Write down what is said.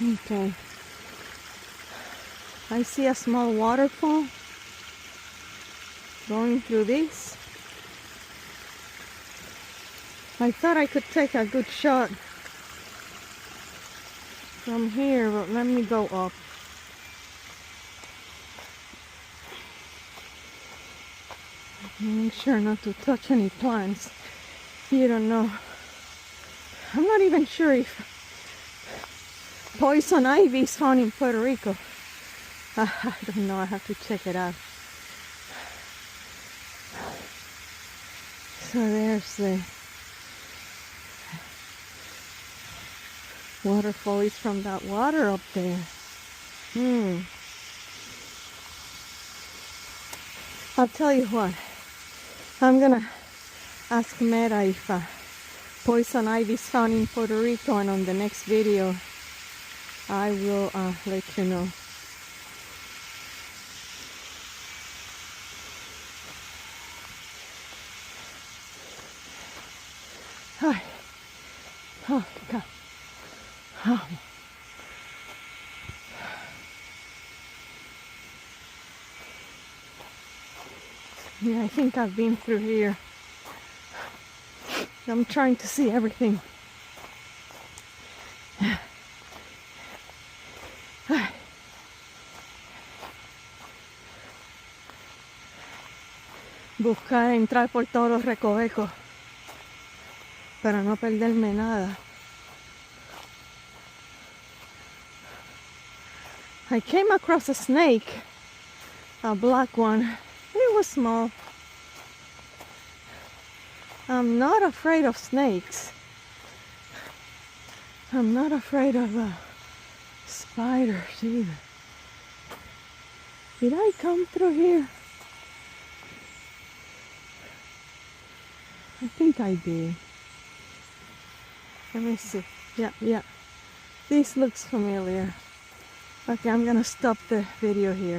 Okay. I see a small waterfall going through this. I thought I could take a good shot from here, but let me go up. Make sure not to touch any plants. You don't know. I'm not even sure if poison ivy is found in Puerto Rico. I don't know, I have to check it out. So there's the waterfall is from that water up there. I'll tell you what, I'm gonna ask Mera if poison ivy is found in Puerto Rico, and on the next video I will let you know. Hi. Oh God. Oh. Yeah, I think I've been through here. I'm trying to see everything. Buscar entrar por todos los recovecos para no perderme nada. I came across a snake, a black one. It was small. I'm not afraid of snakes. I'm not afraid of spiders either. Did I come through here? I think I did. Let me see. Yeah. This looks familiar. Okay, I'm gonna stop the video here.